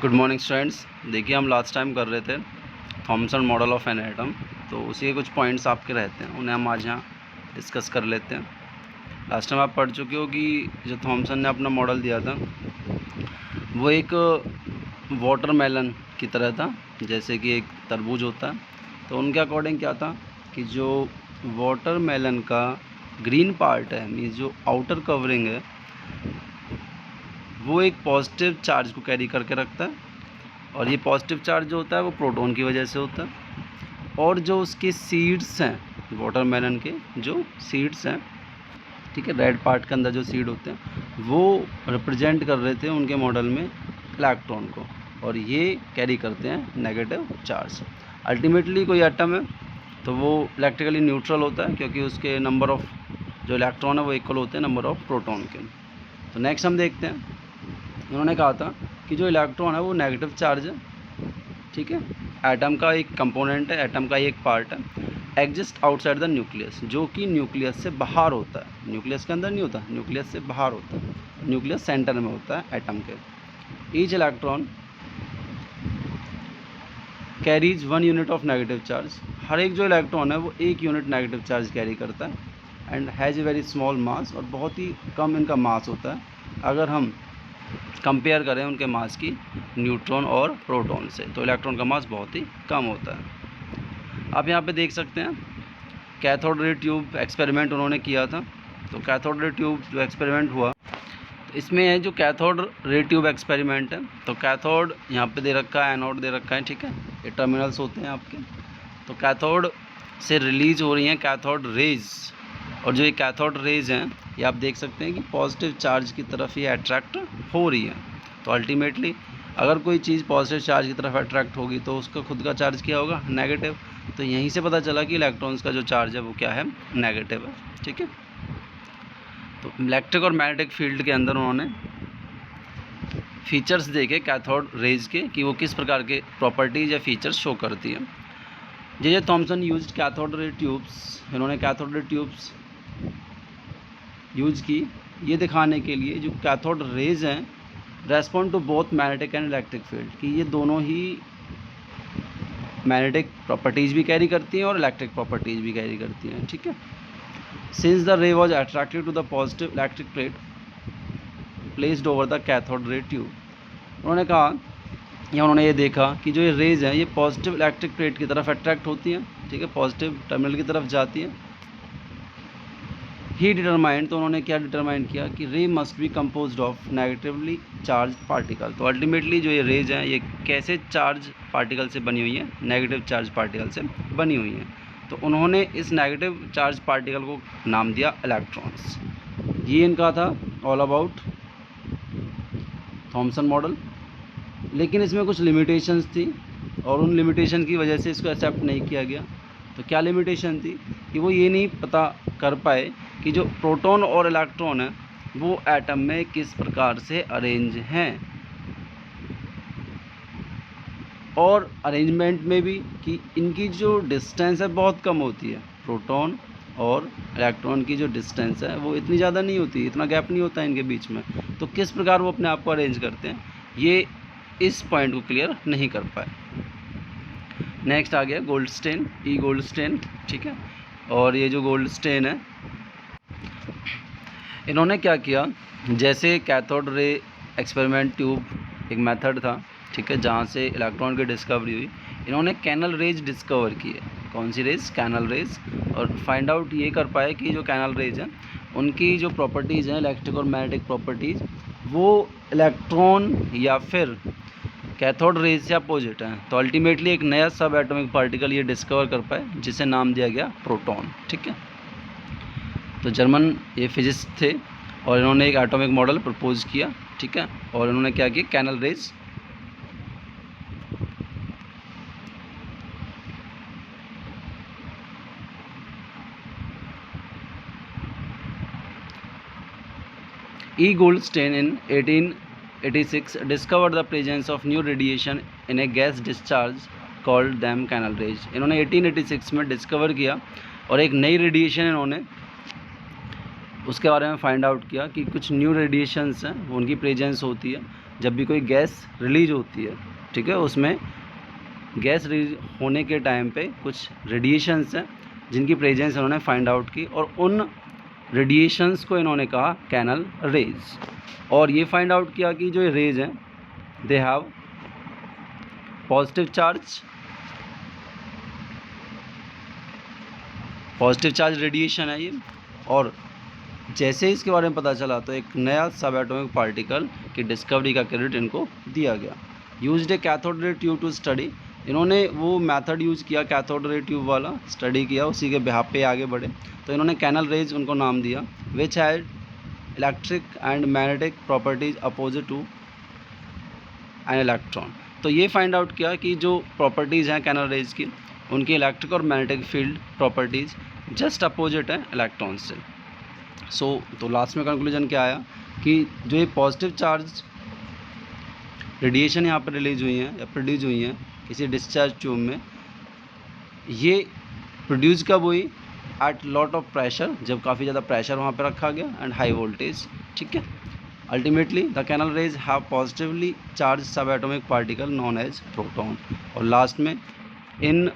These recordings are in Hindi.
Good morning students. देखिए, हम लास्ट टाइम कर रहे थे Thompson model of an atom, तो उसी के कुछ पॉइंट्स आपके रहते हैं, उन्हें हम आज यहाँ डिस्कस कर लेते हैं। लास्ट टाइम आप पढ़ चुके हो कि जो थॉमसन ने अपना मॉडल दिया था वो एक वाटरमेलन की तरह था, जैसे कि एक तरबूज होता है। तो उनके अकॉर्डिंग क्या था कि जो वाटरमेलन का ग्रीन पार्ट है, मीन्स जो आउटर कवरिंग है, वो एक पॉजिटिव चार्ज को कैरी करके रखता है, और ये पॉजिटिव चार्ज जो होता है वो प्रोटॉन की वजह से होता है। और जो उसके सीड्स हैं, वाटरमेलन के जो सीड्स हैं, ठीक है, रेड पार्ट के अंदर जो सीड होते हैं वो रिप्रेजेंट कर रहे थे उनके मॉडल में इलेक्ट्रॉन को, और ये कैरी करते हैं नेगेटिव चार्ज। अल्टीमेटली कोई एटम है तो वो इलेक्ट्रिकली न्यूट्रल होता है, क्योंकि उसके नंबर ऑफ जो इलेक्ट्रॉन है वो इक्वल होते हैं नंबर ऑफ प्रोटॉन के। तो नेक्स्ट हम देखते हैं, उन्होंने कहा था कि जो इलेक्ट्रॉन है वो नेगेटिव चार्ज है, ठीक है, एटम का एक कंपोनेंट है, एटम का एक पार्ट है, एग्जिस्ट आउटसाइड द न्यूक्लियस, जो कि न्यूक्लियस से बाहर होता है, न्यूक्लियस के अंदर नहीं होता, न्यूक्लियस से बाहर होता है, न्यूक्लियस सेंटर में होता है एटम के। Each electron carries 1 unit of negative charge, हर एक जो इलेक्ट्रॉन है वो 1 यूनिट नेगेटिव चार्ज कैरी करता है, and has a very small mass, और बहुत ही कम इनका मास होता है अगर हम कंपेयर करें उनके मास की न्यूट्रॉन और प्रोटॉन से, तो इलेक्ट्रॉन का मास बहुत ही कम होता है। आप यहाँ पे देख सकते हैं कैथोड रे ट्यूब एक्सपेरिमेंट उन्होंने किया था। तो कैथोड रे ट्यूब जो एक्सपेरिमेंट हुआ, तो इसमें है जो कैथोड रे ट्यूब एक्सपेरिमेंट है, तो कैथोड यहाँ पे दे रखा है, एनोड दे रखा है, ठीक है, ये टर्मिनल्स होते हैं आपके। तो कैथोड से रिलीज हो रही हैं कैथोड रेज, और जो ये कैथोड रेज हैं ये आप देख सकते हैं कि पॉजिटिव चार्ज की तरफ ये अट्रैक्ट हो रही है। तो अल्टीमेटली अगर कोई चीज़ पॉजिटिव चार्ज की तरफ अट्रैक्ट होगी तो उसका खुद का चार्ज क्या होगा, नेगेटिव। तो यहीं से पता चला कि इलेक्ट्रॉन्स का जो चार्ज है वो क्या है, नेगेटिव है, ठीक है। तो इलेक्ट्रिक और मैग्नेटिक फील्ड के अंदर उन्होंने फीचर्स देखे कैथोड रेज के कि वो किस प्रकार के प्रॉपर्टीज़ या फीचर्स शो करती है। J Thomson used cathode ray tubes, इन्होंने कैथोड रे ट्यूब्स यूज की ये दिखाने के लिए जो कैथोड रेज हैं respond to both magnetic and electric field, कि ये दोनों ही मैग्नेटिक प्रॉपर्टीज़ भी कैरी करती हैं और इलेक्ट्रिक प्रॉपर्टीज़ भी कैरी करती हैं, ठीक है। Since the ray was attracted to the positive electric plate placed over the cathode ray tube, उन्होंने कहा या उन्होंने ये देखा कि जो ये रेज हैं ये पॉजिटिव इलेक्ट्रिक प्लेट की तरफ अट्रैक्ट होती हैं, ठीक है, पॉजिटिव टर्मिनल की तरफ जाती हैं। ही डिटरमाइंड, तो उन्होंने क्या डिटरमाइन किया कि ray must be composed of negatively charge particle. तो अल्टीमेटली जो ये रेज हैं ये कैसे चार्ज पार्टिकल से बनी हुई हैं, नेगेटिव चार्ज पार्टिकल से बनी हुई हैं। तो उन्होंने इस नेगेटिव चार्ज पार्टिकल को नाम दिया इलेक्ट्रॉन्स। ये इनका था ऑल अबाउट थॉमसन मॉडल। लेकिन इसमें कुछ लिमिटेशंस थी, और उन लिमिटेशन की वजह से इसको एक्सेप्ट नहीं किया गया। तो क्या लिमिटेशन थी कि वो ये नहीं पता कर पाए कि जो प्रोटॉन और इलेक्ट्रॉन है वो एटम में किस प्रकार से अरेंज हैं, और अरेंजमेंट में भी कि इनकी जो डिस्टेंस है बहुत कम होती है, प्रोटॉन और इलेक्ट्रॉन की जो डिस्टेंस है वो इतनी ज़्यादा नहीं होती, इतना गैप नहीं होता है इनके बीच में। तो किस प्रकार वो अपने आप को अरेंज करते हैं, ये इस पॉइंट को क्लियर नहीं कर पाए। नेक्स्ट आ गया गोल्डस्टेन, ई गोल्डस्टेन, ठीक है। और ये जो गोल्डस्टेन है, इन्होंने क्या किया, जैसे कैथोड रे एक्सपेरिमेंट ट्यूब एक मेथड था, ठीक है, जहाँ से इलेक्ट्रॉन की डिस्कवरी हुई, इन्होंने कैनल रेज डिस्कवर किए। कौन सी रेज, कैनल रेज, और फाइंड आउट ये कर पाए कि जो कैनल रेज हैं उनकी जो प्रॉपर्टीज़ हैं, इलेक्ट्रिक और मैग्नेटिक प्रॉपर्टीज़, वो इलेक्ट्रॉन या फिर कैथोड रेज से अपोजिट हैं। तो अल्टीमेटली एक नया सब एटॉमिक पार्टिकल ये डिस्कवर कर पाए जिसे नाम दिया गया प्रोटॉन, ठीक है। तो जर्मन ये फिजिक्स थे, और इन्होंने एक एटॉमिक मॉडल प्रपोज किया, ठीक है, और इन्होंने क्या किया, canal rays E. Goldstein in 1886 discovered the presence of new radiation in a gas discharge called them canal rays। इन्होंने 1886 में डिस्कवर किया, और एक नई रेडिएशन इन्होंने उसके बारे में फाइंड आउट किया कि कुछ न्यू रेडिएशंस हैं, उनकी प्रेजेंस होती है जब भी कोई गैस रिलीज होती है, ठीक है। उसमें गैस रिलीज होने के टाइम पे कुछ रेडिएशंस हैं जिनकी प्रेजेंस इन्होंने फाइंड आउट की, और उन रेडिएशंस को इन्होंने कहा कैनल रेज। और ये फाइंड आउट किया कि जो रेज हैं they have positive charge radiation है ये। और जैसे ही इसके बारे में पता चला तो एक नया सब एटॉमिक पार्टिकल की डिस्कवरी का क्रेडिट इनको दिया गया। Used a cathode ray tube to study, इन्होंने वो मेथड यूज़ किया कैथोड रे ट्यूब वाला, स्टडी किया, उसी के बिहाफ पे आगे बढ़े, तो इन्होंने कैनल रेज उनको नाम दिया। Which had electric and magnetic properties opposite to an electron. तो ये फाइंड आउट किया कि जो प्रॉपर्टीज़ हैं कैनल रेज की, उनकी इलेक्ट्रिक और magnetic field properties just opposite है इलेक्ट्रॉन से। तो लास्ट में कंक्लूजन क्या आया कि जो ये पॉजिटिव चार्ज रेडिएशन यहाँ पर रिलीज हुई हैं या प्रोड्यूस हुई हैं किसी डिस्चार्ज ट्यूब में, ये प्रोड्यूस कब हुई? एट लॉट ऑफ प्रेशर, जब काफ़ी ज़्यादा प्रेशर वहाँ पर रखा गया, एंड हाई वोल्टेज, ठीक है। Ultimately the canal rays have positively charge subatomic particle known as proton. और लास्ट में इन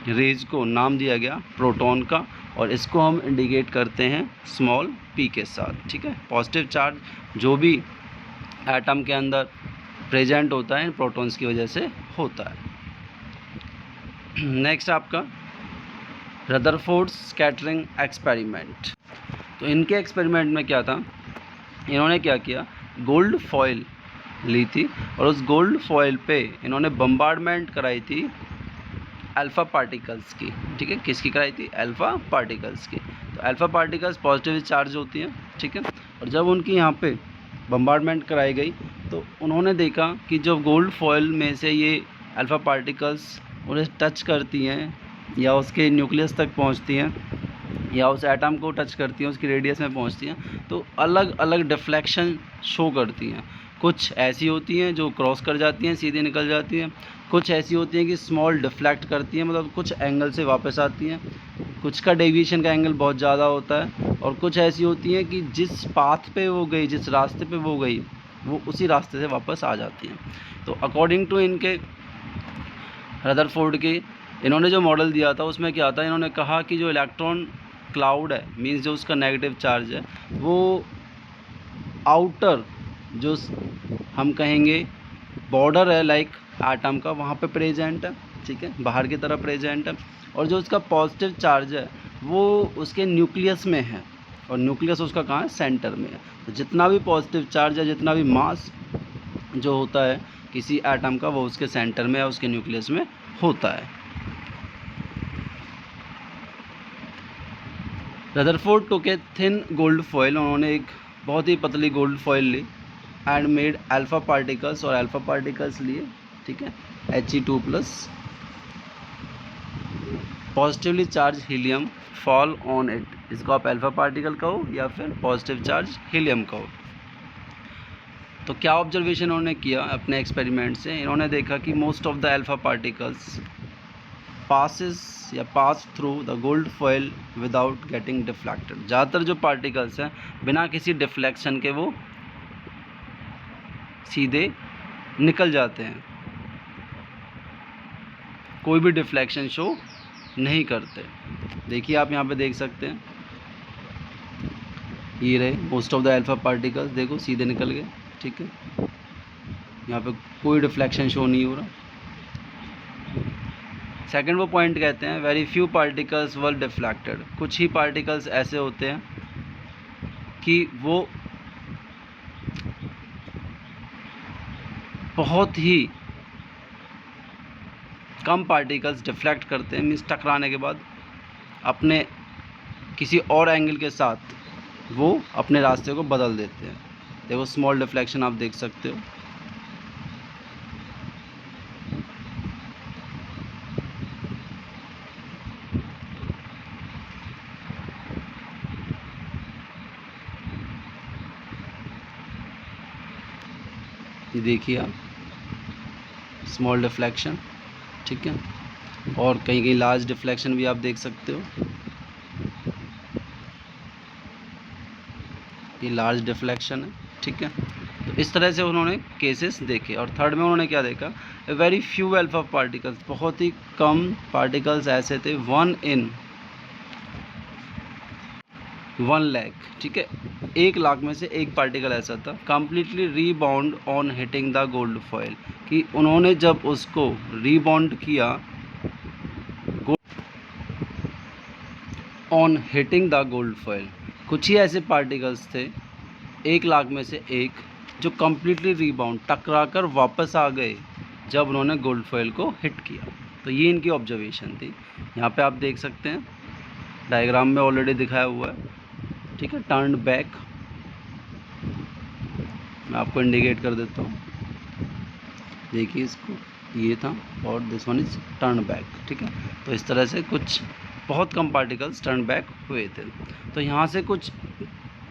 रेज को नाम दिया गया प्रोटॉन का, और इसको हम इंडिकेट करते हैं स्मॉल p के साथ, ठीक है। पॉजिटिव चार्ज जो भी एटम के अंदर प्रेजेंट होता है इन प्रोटॉन्स की वजह से होता है। नेक्स्ट आपका रदरफोर्ड स्कैटरिंग एक्सपेरिमेंट। तो इनके एक्सपेरिमेंट में क्या था, इन्होंने क्या किया, गोल्ड फॉयल ली थी और उस गोल्ड फॉयल पे इन्होंने बम्बार्डमेंट कराई थी अल्फ़ा पार्टिकल्स की, ठीक है। किसकी कराई थी? अल्फ़ा पार्टिकल्स की। तो अल्फ़ा पार्टिकल्स पॉजिटिव चार्ज होती हैं, ठीक है। और जब उनकी यहाँ पे बम्बार्डमेंट कराई गई तो उन्होंने देखा कि जब गोल्ड फॉयल में से ये अल्फ़ा पार्टिकल्स उन्हें टच करती हैं या उसके न्यूक्लियस तक पहुँचती हैं या उस एटम को टच करती हैं, उसकी रेडियस में पहुँचती हैं, तो अलग अलग डिफ्लेक्शन शो करती हैं। कुछ ऐसी होती हैं जो क्रॉस कर जाती हैं, सीधे निकल जाती हैं। कुछ ऐसी होती हैं कि स्मॉल डिफ्लेक्ट करती हैं, मतलब कुछ एंगल से वापस आती हैं। कुछ का डेविएशन का एंगल बहुत ज़्यादा होता है। और कुछ ऐसी होती हैं कि जिस पाथ पे वो गई, जिस रास्ते पे वो गई, वो उसी रास्ते से वापस आ जाती हैं। तो अकॉर्डिंग टू इनके रदरफोर्ड के इन्होंने जो मॉडल दिया था उसमें क्या था, इन्होंने कहा कि जो इलेक्ट्रॉन क्लाउड है, मीन्स जो उसका नेगेटिव चार्ज है, वो आउटर जो हम कहेंगे बॉर्डर है लाइक एटम का, वहाँ पे प्रेजेंट है, ठीक है, बाहर की तरफ प्रेजेंट है। और जो उसका पॉजिटिव चार्ज है वो उसके न्यूक्लियस में है, और न्यूक्लियस उसका कहाँ है? सेंटर में है। तो जितना भी पॉजिटिव चार्ज है, जितना भी मास जो होता है किसी एटम का, वो उसके सेंटर में या उसके न्यूक्लियस में होता है। Rutherford took a thin gold foil, उन्होंने एक बहुत ही पतली गोल्ड फॉयल ली एंड मेड अल्फ़ा पार्टिकल्स, और अल्फ़ा पार्टिकल्स लिए, ठीक है, He2+, positively charge helium fall on it. इसको आप अल्फ़ा पार्टिकल कहो या फिर पॉजिटिव चार्ज हीलियम कहो। तो क्या ऑब्जर्वेशन इन्होंने किया अपने एक्सपेरिमेंट से, इन्होंने देखा कि most of the alpha particles pass through the gold foil without getting deflected. ज़्यादातर जो पार्टिकल्स हैं बिना किसी डिफ्लेक्शन के वो सीधे निकल जाते हैं, कोई भी डिफ्लेक्शन शो नहीं करते। देखिए आप यहाँ पे देख सकते हैं, ये रहे most of the alpha particles, देखो सीधे निकल गए, ठीक है। यहाँ पे कोई डिफ्लेक्शन शो नहीं हो रहा। सेकंड वो पॉइंट कहते हैं वेरी फ्यू पार्टिकल्स वर डिफ्लेक्टेड। कुछ ही पार्टिकल्स ऐसे होते हैं कि वो बहुत ही कम पार्टिकल्स डिफ्लेक्ट करते हैं, मीन्स टकराने के बाद अपने किसी और एंगल के साथ वो अपने रास्ते को बदल देते हैं। देखो स्मॉल डिफ्लेक्शन आप देख सकते हो। ये देखिए आप स्मॉल डिफ्लेक्शन, ठीक है, और कहीं कहीं लार्ज डिफ्लेक्शन भी आप देख सकते हो। ये लार्ज डिफ्लेक्शन है, ठीक है। तो इस तरह से उन्होंने केसेस देखे। और थर्ड में उन्होंने क्या देखा, वेरी फ्यू अल्फा पार्टिकल्स, बहुत ही कम पार्टिकल्स ऐसे थे 1 in 1 लाख, ठीक है, 1 लाख में से एक पार्टिकल ऐसा था, completely rebound on hitting the gold foil, कि उन्होंने जब उसको रीबाउंड किया on hitting the gold foil, कुछ ही ऐसे पार्टिकल्स थे 1 लाख में से एक जो कम्प्लीटली रीबाउंड टकरा कर वापस आ गए जब उन्होंने गोल्ड फॉयल को हिट किया। तो ये इनकी ऑब्जर्वेशन थी। यहाँ पे आप देख सकते हैं डायग्राम में ऑलरेडी दिखाया हुआ है, ठीक है, टर्न बैक, मैं आपको इंडिकेट कर देता हूँ, देखिए इसको, ये था, और this one is turn back, ठीक है। तो इस तरह से कुछ बहुत कम पार्टिकल्स टर्न बैक हुए थे। तो यहाँ से कुछ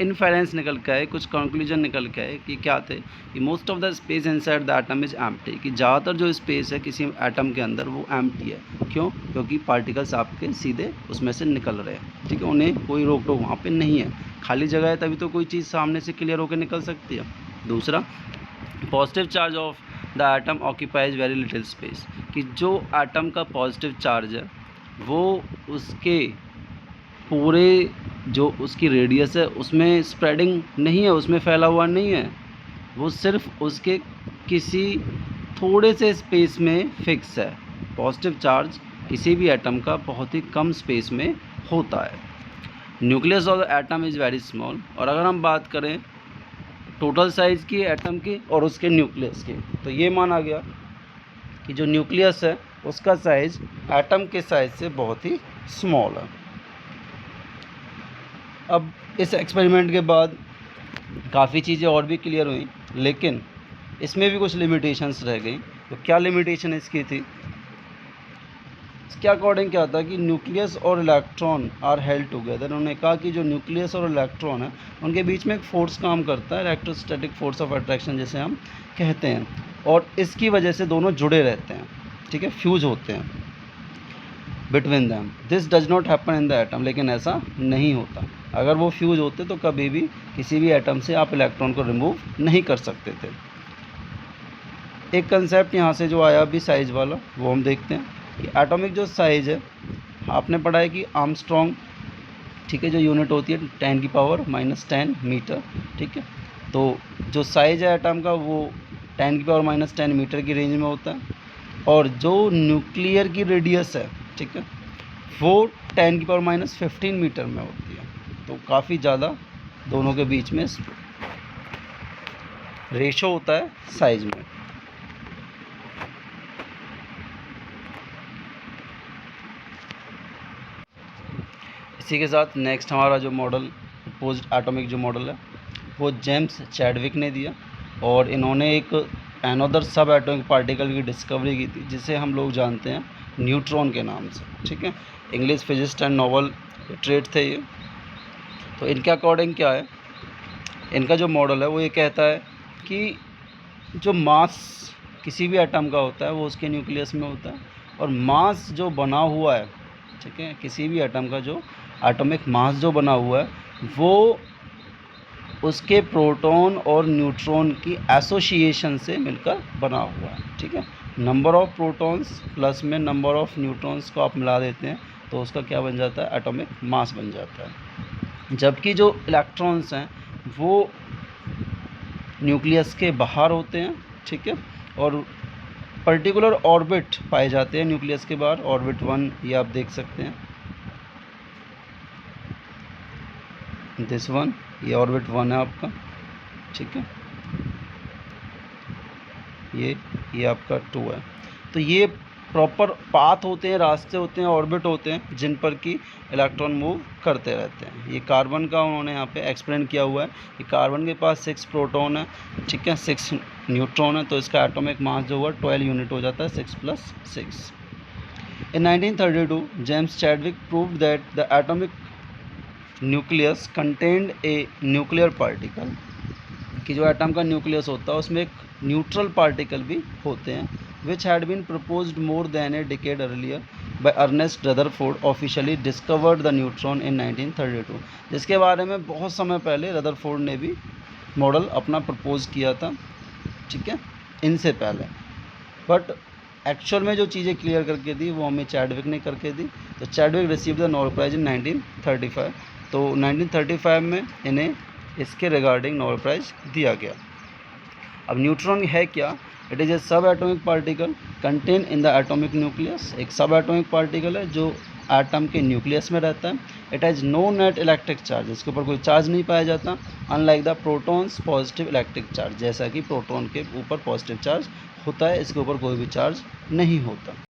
इन्फेरेंस निकल के आए, कुछ कंक्लूजन निकल के आए कि क्या थे, कि most of the space inside the atom is empty, कि ज़्यादातर जो स्पेस है किसी एटम के अंदर वो एम्प्टी है। क्यों? क्योंकि पार्टिकल्स आपके सीधे उसमें से निकल रहे हैं, ठीक है, उन्हें कोई रोक टोक वहाँ पे नहीं है, खाली जगह है, तभी तो कोई चीज़ सामने से क्लियर होकर निकल सकती है। दूसरा, positive charge of the atom occupies very little space, कि जो एटम का पॉजिटिव चार्ज है वो उसके पूरे जो उसकी रेडियस है उसमें स्प्रेडिंग नहीं है, उसमें फैला हुआ नहीं है, वो सिर्फ उसके किसी थोड़े से स्पेस में फिक्स है। पॉजिटिव चार्ज किसी भी एटम का बहुत ही कम स्पेस में होता है। Nucleus of the atom is very small, और अगर हम बात करें टोटल साइज़ की एटम की और उसके न्यूक्लियस की, तो ये माना गया कि जो न्यूक्लियस है उसका साइज़ एटम के साइज़ से बहुत ही स्मॉल है। अब इस एक्सपेरिमेंट के बाद काफ़ी चीज़ें और भी क्लियर हुई, लेकिन इसमें भी कुछ लिमिटेशंस रह गई। तो क्या लिमिटेशन इसकी थी? इसके अकॉर्डिंग क्या था कि न्यूक्लियस और इलेक्ट्रॉन आर हेल्ड टुगेदर। उन्होंने कहा कि जो न्यूक्लियस और इलेक्ट्रॉन है उनके बीच में एक फोर्स काम करता है, इलेक्ट्रोस्टैटिक फोर्स ऑफ अट्रैक्शन जिसे हम कहते हैं, और इसकी वजह से दोनों जुड़े रहते हैं, ठीक है, फ्यूज होते हैं between them. This does not happen in the atom, लेकिन ऐसा नहीं होता। अगर वो फ्यूज होते तो कभी भी किसी भी एटम से आप इलेक्ट्रॉन को रिमूव नहीं कर सकते थे। एक कंसेप्ट यहाँ से जो आया भी साइज़ वाला, वो हम देखते हैं कि एटॉमिक जो साइज़ है, आपने पढ़ा है कि आर्मस्ट्रॉन्ग, ठीक है, जो यूनिट होती है 10⁻⁻10 मीटर, ठीक है। तो जो साइज़ है एटम का वो 10⁻⁻10 मीटर की रेंज में होता है, और जो न्यूक्लियर की रेडियस है, ठीक है, वो 10⁻15 मीटर में होती है। तो काफ़ी ज़्यादा दोनों के बीच में रेशो होता है साइज में। इसी के साथ नेक्स्ट हमारा जो मॉडल प्रपोज्ड एटॉमिक जो मॉडल है वो जेम्स चैडविक ने दिया, और इन्होंने एक अनदर सब एटॉमिक पार्टिकल की डिस्कवरी की थी जिसे हम लोग जानते हैं न्यूट्रॉन के नाम से, ठीक है। English physicist and Nobel trait थे ये। तो इनके अकॉर्डिंग क्या है, इनका जो मॉडल है वो ये कहता है कि जो मास किसी भी एटम का होता है वो उसके न्यूक्लियस में होता है, और मास जो बना हुआ है, ठीक है, किसी भी एटम का जो एटॉमिक मास जो बना हुआ है वो उसके प्रोटॉन और न्यूट्रॉन की एसोसिएशन से मिलकर बना हुआ है, ठीक है। नंबर ऑफ़ प्रोटॉन्स प्लस में नंबर ऑफ़ न्यूट्रॉन्स को आप मिला देते हैं तो उसका क्या बन जाता है, एटॉमिक मास बन जाता है। जबकि जो इलेक्ट्रॉन्स हैं वो न्यूक्लियस के बाहर होते हैं, ठीक है, और पर्टिकुलर ऑर्बिट पाए जाते हैं न्यूक्लियस के बाहर, ऑर्बिट 1 ये आप देख सकते हैं, दिस वन, ये ऑर्बिट 1 है आपका, ठीक है, ये आपका 2 है। तो ये प्रॉपर पाथ होते हैं, रास्ते होते हैं, ऑर्बिट होते हैं जिन पर कि इलेक्ट्रॉन मूव करते रहते हैं। ये कार्बन का उन्होंने यहाँ पे एक्सप्लेन किया हुआ है कि कार्बन के पास 6 प्रोटॉन है, ठीक है, 6 न्यूट्रॉन है, तो इसका एटॉमिक मास जो हुआ 12 यूनिट हो जाता है, 6 + 6। In 1932, James Chadwick proved that the atomic nucleus contained a nuclear particle, कि जो एटम का न्यूक्लियस होता है उसमें एक न्यूट्रल पार्टिकल भी होते हैं, which had been proposed more than a decade earlier, by Ernest Rutherford officially discovered the neutron in 1932, जिसके बारे में बहुत समय पहले रदरफोर्ड ने भी मॉडल अपना प्रपोज किया था, ठीक है, इनसे पहले। बट एक्चुअल में जो चीज़ें क्लियर करके दी वो हमें चैडविक ने करके दी। तो Chadwick receive the Nobel prize इन 1935। तो 1935 में इन्हें इसके रिगार्डिंग नोबेल प्राइज़ दिया गया। अब न्यूट्रॉन है क्या? इट इज़ ए सब atomic particle contain in the atomic nucleus. एक सब एटॉमिक पार्टिकल है जो एटम के न्यूक्लियस में रहता है। It has no net electric charge, इसके ऊपर कोई चार्ज नहीं पाया जाता, unlike the protons positive electric charge, जैसा कि प्रोटॉन के ऊपर पॉजिटिव चार्ज होता है, इसके ऊपर कोई भी चार्ज नहीं होता।